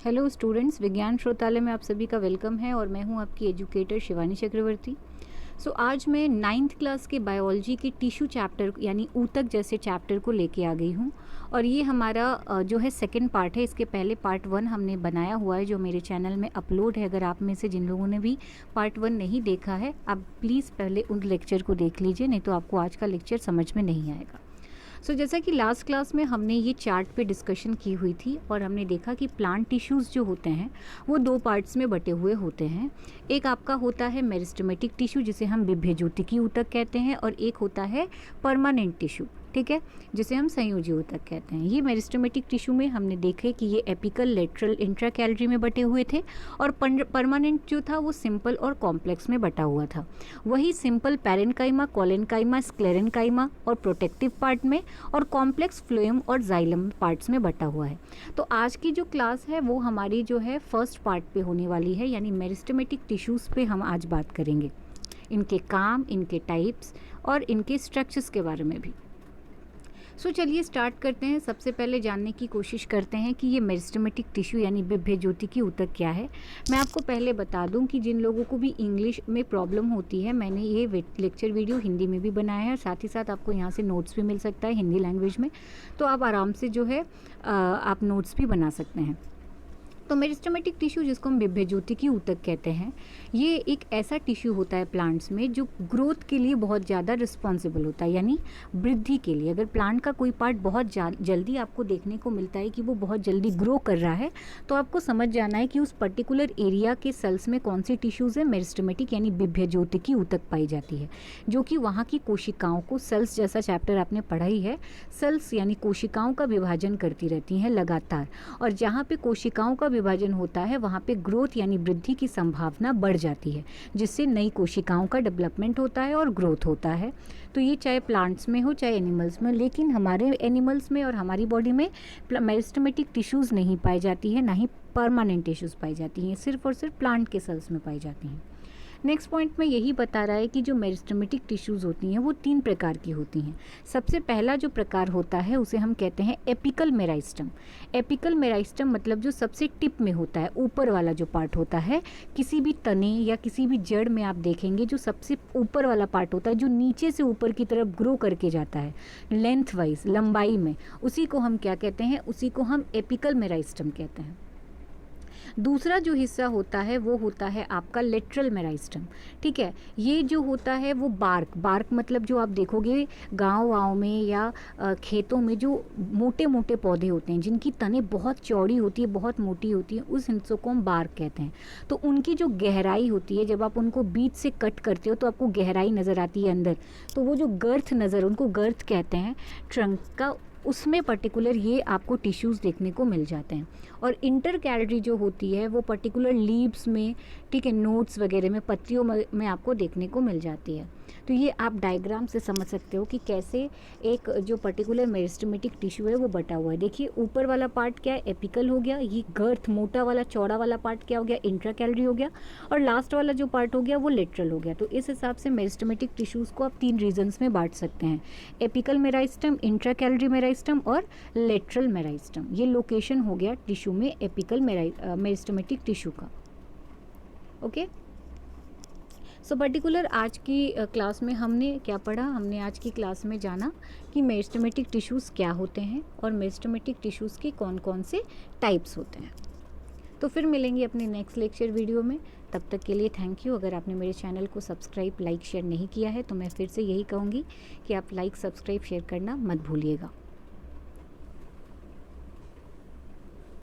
Hello students, विज्ञान श्रोतालय में आप सभी का वेलकम है और मैं हूं आपकी एजुकेटर शिवानी चक्रवर्ती। आज मैं 9th क्लास के बायोलॉजी के टिश्यू चैप्टर यानी ऊतक जैसे चैप्टर को लेके आ गई हूं और ये हमारा जो है सेकंड पार्ट है। इसके पहले पार्ट 1 हमने बनाया हुआ है जो मेरे चैनल में अपलोड है। अगर आप में से जिन लोगों ने भी पार्ट 1 नहीं देखा है, आप प्लीज़ पहले उन लेक्चर को देख लीजिए, नहीं तो आपको आज का लेक्चर समझ में नहीं आएगा। जैसा कि लास्ट क्लास में हमने ये चार्ट पे डिस्कशन की हुई थी और हमने देखा कि प्लांट टिश्यूज़ जो होते हैं वो 2 पार्ट्स में बटे हुए होते हैं। एक आपका होता है मेरिस्टेमेटिक टिश्यू जिसे हम विभेज्योतिकी ऊतक कहते हैं और एक होता है परमानेंट टिश्यू, ठीक है, जिसे हम संयोजी ऊतक कहते हैं। ये मेरिस्टेमेटिक टिश्यू में हमने देखे कि ये एपिकल, लेटरल, इंट्राकैलरी में बटे हुए थे और परमानेंट जो था वो सिंपल और कॉम्प्लेक्स में बटा हुआ था। वही सिंपल पैरेन्काइमा, कोलेनकाइमा, स्क्लेरेन्काइमा और प्रोटेक्टिव पार्ट में और कॉम्प्लेक्स फ्लोएम और जाइलम पार्ट्स में बटा हुआ है। तो आज की जो क्लास है वो हमारी जो है फर्स्ट पार्ट पे होने वाली है, यानी मेरिस्टेमेटिक टिश्यूज़ पे हम आज बात करेंगे, इनके काम, इनके टाइप्स और इनके स्ट्रक्चर्स के बारे में भी। चलिए स्टार्ट करते हैं। सबसे पहले जानने की कोशिश करते हैं कि ये मेरिस्टेमेटिक टिश्यू यानी विभेज्योतिकी ऊतक क्या है। मैं आपको पहले बता दूं कि जिन लोगों को भी इंग्लिश में प्रॉब्लम होती है, मैंने ये लेक्चर वीडियो हिंदी में भी बनाया है, साथ ही साथ आपको यहाँ से नोट्स भी मिल सकता है हिंदी लैंग्वेज में, तो आप आराम से जो है आप नोट्स भी बना सकते हैं। तो मेरिस्टेमेटिक टिश्यू जिसको हम विभेज्योतिकी ऊतक कहते हैं, ये एक ऐसा टिश्यू होता है प्लांट्स में जो ग्रोथ के लिए बहुत ज़्यादा रिस्पॉन्सिबल होता है, यानी वृद्धि के लिए। अगर प्लांट का कोई पार्ट बहुत जल्दी आपको देखने को मिलता है कि वो बहुत जल्दी ग्रो कर रहा है, तो आपको समझ जाना है कि उस पर्टिकुलर एरिया के सेल्स में कौन सी टिश्यूज़ है मेरिस्टेमेटिक यानी विभेज्योतिकी ऊतक पाई जाती है, जो कि वहाँ की कोशिकाओं को, सेल्स जैसा चैप्टर आपने पढ़ा ही है, सेल्स यानी कोशिकाओं का विभाजन करती रहती हैं लगातार, और जहाँ पे कोशिकाओं का विभाजन होता है वहाँ पे ग्रोथ यानी वृद्धि की संभावना बढ़ जाती है, जिससे नई कोशिकाओं का डेवलपमेंट होता है और ग्रोथ होता है। तो ये चाहे प्लांट्स में हो चाहे एनिमल्स में, लेकिन हमारे एनिमल्स में और हमारी बॉडी में मेरिस्टेमेटिक टिश्यूज़ नहीं पाई जाती है, ना ही परमानेंट टिश्यूज़ पाई जाती हैं, सिर्फ और सिर्फ प्लांट के सेल्स में पाई जाती हैं। नेक्स्ट पॉइंट में यही बता रहा है कि जो मेरिस्टेमेटिक टिश्यूज़ होती हैं वो 3 प्रकार की होती हैं। सबसे पहला जो प्रकार होता है उसे हम कहते हैं एपिकल मेराइस्टम। एपिकल मेराइस्टम मतलब जो सबसे टिप में होता है, ऊपर वाला जो पार्ट होता है, किसी भी तने या किसी भी जड़ में आप देखेंगे जो सबसे ऊपर वाला पार्ट होता है, जो नीचे से ऊपर की तरफ ग्रो करके जाता है लेंथ वाइज, लंबाई में, उसी को हम क्या कहते हैं, उसी को हम एपिकल मेराइस्टम कहते हैं। दूसरा जो हिस्सा होता है वो होता है आपका लेटरल मेराइस्टम, ठीक है। ये जो होता है वो बार्क मतलब जो आप देखोगे गाँव में या खेतों में जो मोटे मोटे पौधे होते हैं जिनकी तने बहुत चौड़ी होती है, बहुत मोटी होती है, उस हिस्सों को हम बार्क कहते हैं। तो उनकी जो गहराई होती है, जब आप उनको बीच से कट करते हो तो आपको गहराई नज़र आती है अंदर, तो वो जो गर्थ उनको गर्थ कहते हैं ट्रंक का, उसमें पर्टिकुलर ये आपको टिश्यूज़ देखने को मिल जाते हैं। और इंटरकैलरी जो होती है वो पर्टिकुलर लीव्स में, ठीक है, नोट्स वगैरह में, पत्तियों में आपको देखने को मिल जाती है। तो ये आप डायग्राम से समझ सकते हो कि कैसे एक जो पर्टिकुलर मेरिस्टेमेटिक टिश्यू है वो बटा हुआ है। देखिए ऊपर वाला पार्ट क्या है, एपिकल हो गया, ये गर्थ मोटा वाला चौड़ा वाला पार्ट क्या हो गया, इंट्राकैलरी हो गया, और लास्ट वाला जो पार्ट हो गया वो लेटरल हो गया। तो इस हिसाब से मेरिस्टेमेटिक टिश्यूज़ को आप 3 रीजन्स में बांट सकते हैं, एपिकल मेराइस्टम, इंट्राकैलरी मेराइस्टम और लेटरल मेराइस्टम। ये लोकेशन हो गया टिश्यू में एपिकल मेरिस्टेमेटिक टिश्यू का। ओके, पर्टिकुलर आज की क्लास में हमने क्या पढ़ा, हमने आज की क्लास में जाना कि मेरिस्टेमेटिक टिश्यूज़ क्या होते हैं और मेरिस्टेमेटिक टिश्यूज़ के कौन कौन से टाइप्स होते हैं। तो फिर मिलेंगे अपने नेक्स्ट लेक्चर वीडियो में। तब तक के लिए थैंक यू। अगर आपने मेरे चैनल को सब्सक्राइब, लाइक, शेयर नहीं किया है तो मैं फिर से यही कहूँगी कि आप लाइक, सब्सक्राइब, शेयर करना मत भूलिएगा।